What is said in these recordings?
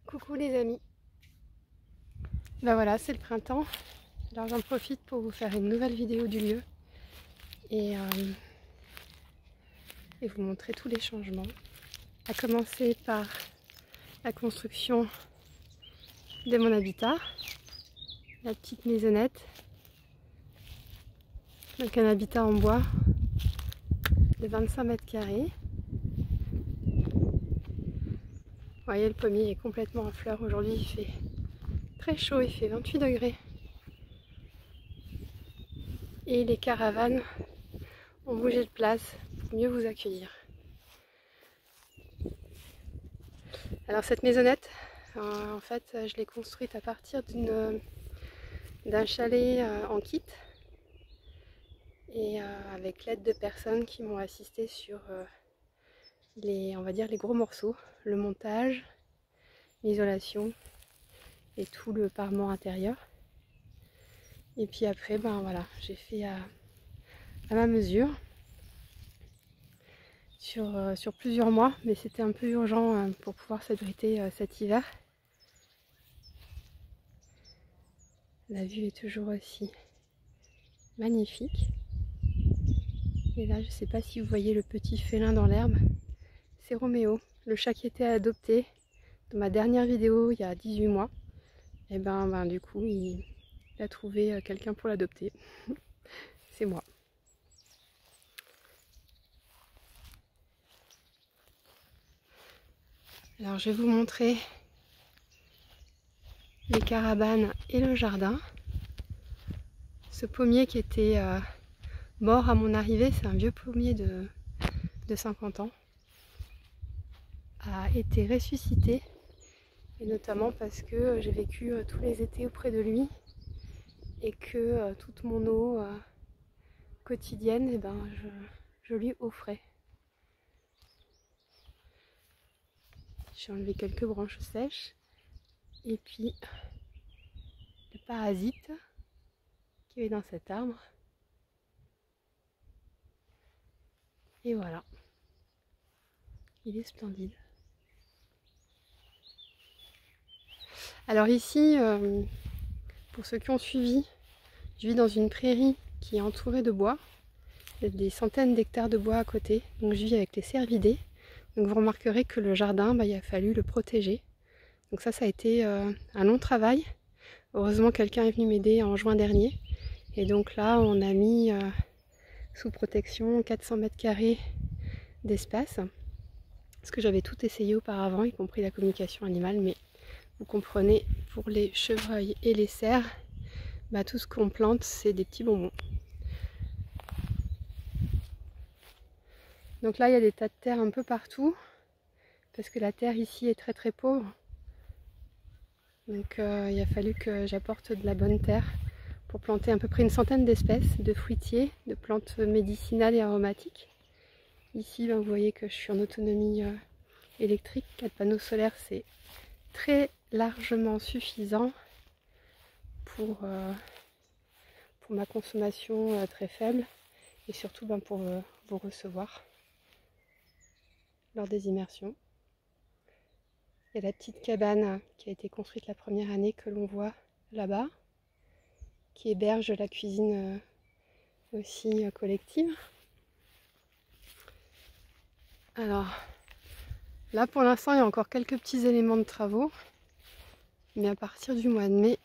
Coucou les amis, ben voilà, c'est le printemps, alors j'en profite pour vous faire une nouvelle vidéo du lieu et vous montrer tous les changements, à commencer par la construction de mon habitat, la petite maisonnette, donc un habitat en bois de 25 mètres carrés. Vous voyez, le pommier est complètement en fleurs. Aujourd'hui il fait très chaud, il fait 28 degrés. Et les caravanes ont bougé de place pour mieux vous accueillir. Alors cette maisonnette, en fait, je l'ai construite à partir d'un chalet en kit et avec l'aide de personnes qui m'ont assisté sur on va dire les gros morceaux, le montage, l'isolation et tout le parement intérieur. Et puis après, ben voilà, j'ai fait à ma mesure sur plusieurs mois, mais c'était un peu urgent pour pouvoir s'abriter cet hiver. La vue est toujours aussi magnifique. Et là, je ne sais pas si vous voyez le petit félin dans l'herbe. C'est Roméo, le chat qui était adopté dans ma dernière vidéo il y a 18 mois. Et ben du coup, il a trouvé quelqu'un pour l'adopter. C'est moi. Alors je vais vous montrer les caravanes et le jardin. Ce pommier qui était mort à mon arrivée, c'est un vieux pommier de 50 ans, a été ressuscité, et notamment parce que j'ai vécu tous les étés auprès de lui et que toute mon eau quotidienne, et ben, je lui offrais. J'ai enlevé quelques branches sèches et puis le parasite qui est dans cet arbre. Et voilà, il est splendide. Alors ici, pour ceux qui ont suivi, je vis dans une prairie qui est entourée de bois. Il y a des centaines d'hectares de bois à côté, donc je vis avec les cervidés. Donc vous remarquerez que le jardin, il a fallu le protéger. Donc ça a été un long travail. Heureusement, quelqu'un est venu m'aider en juin dernier. Et donc là, on a mis sous protection 400 mètres carrés d'espace. Parce que j'avais tout essayé auparavant, y compris la communication animale. Mais vous comprenez, pour les chevreuils et les cerfs, tout ce qu'on plante, c'est des petits bonbons. Donc là, il y a des tas de terre un peu partout. Parce que la terre ici est très très pauvre. Donc il a fallu que j'apporte de la bonne terre pour planter à peu près une centaine d'espèces de fruitiers, de plantes médicinales et aromatiques. Ici, vous voyez que je suis en autonomie électrique. 4 panneaux solaires, c'est très largement suffisant pour ma consommation très faible et surtout pour vous recevoir lors des immersions. Il y a la petite cabane qui a été construite la première année que l'on voit là-bas, qui héberge la cuisine aussi collective. Alors là pour l'instant il y a encore quelques petits éléments de travaux, mais à partir du mois de mai,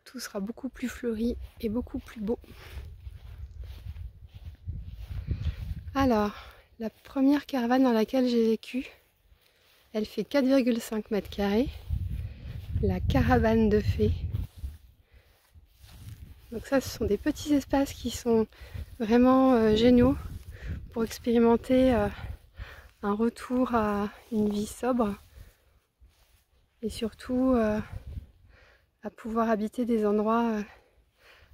tout sera beaucoup plus fleuri et beaucoup plus beau. Alors, la première caravane dans laquelle j'ai vécu, elle fait 4,5 mètres carrés, la caravane de fées. Donc ça, ce sont des petits espaces qui sont vraiment géniaux pour expérimenter un retour à une vie sobre et surtout à pouvoir habiter des endroits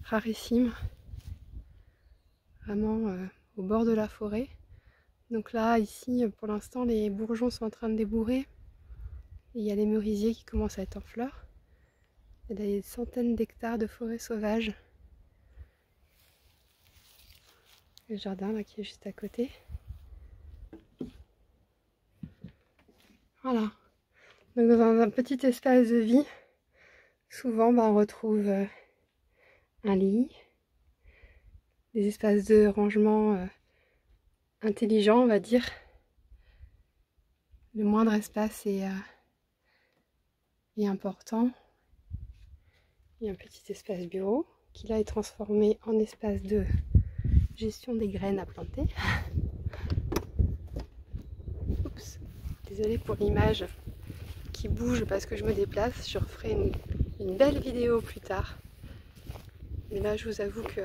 rarissimes, vraiment au bord de la forêt. Donc là, ici, pour l'instant, les bourgeons sont en train de débourrer. Et il y a les merisiers qui commencent à être en fleurs. Il y a des centaines d'hectares de forêt sauvage. Le jardin là qui est juste à côté. Voilà. Donc dans un petit espace de vie, souvent on retrouve un lit, des espaces de rangement intelligents, on va dire. Le moindre espace est important. Il y a un petit espace bureau qui là est transformé en espace de gestion des graines à planter. Oups, désolée pour l'image qui bouge parce que je me déplace. Je referai une belle vidéo plus tard. Mais là, je vous avoue que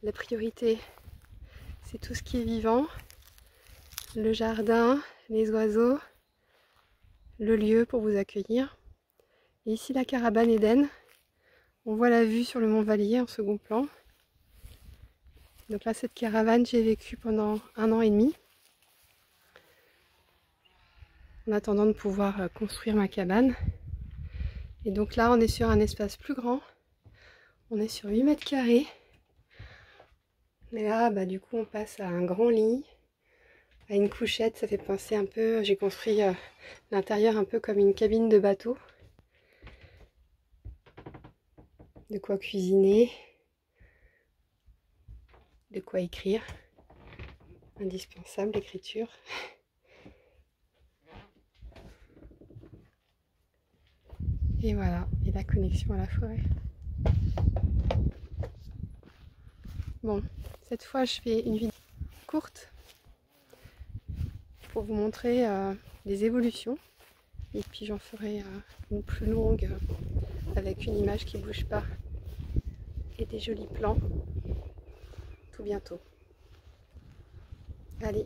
la priorité, c'est tout ce qui est vivant. Le jardin, les oiseaux, le lieu pour vous accueillir. Et ici, la caravane Eden. On voit la vue sur le Mont Vallier en second plan. Donc là, cette caravane, j'ai vécu pendant 1 an et demi. En attendant de pouvoir construire ma cabane. Et donc là, on est sur un espace plus grand. On est sur 8 mètres carrés. Mais là, du coup, on passe à un grand lit, à une couchette. Ça fait penser un peu, j'ai construit l'intérieur un peu comme une cabine de bateau. De quoi cuisiner, de quoi écrire. Indispensable, l'écriture. Et voilà, et la connexion à la forêt. Bon, cette fois je fais une vidéo courte pour vous montrer les évolutions. Et puis j'en ferai une plus longue avec une image qui ne bouge pas et des jolis plans tout bientôt. Allez,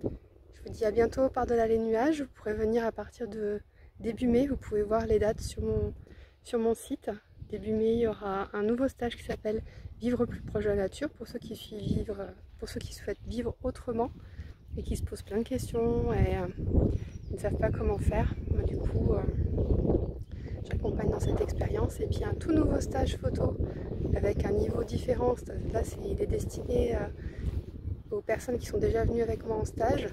je vous dis à bientôt par-delà les nuages. Vous pourrez venir à partir de début mai, vous pouvez voir les dates sur mon site. Début mai, il y aura un nouveau stage qui s'appelle Vivre plus proche de la nature pour ceux qui souhaitent vivre autrement et qui se posent plein de questions et ils ne savent pas comment faire. Moi, du coup, j'accompagne dans cette expérience. Et puis un tout nouveau stage photo avec un niveau différent. Là, il est destiné aux personnes qui sont déjà venues avec moi en stage.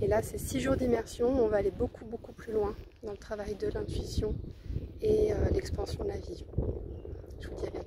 Et là, c'est 6 jours d'immersion. On va aller beaucoup plus loin dans le travail de l'intuition et l'expansion de la vision. Je vous dis à bientôt.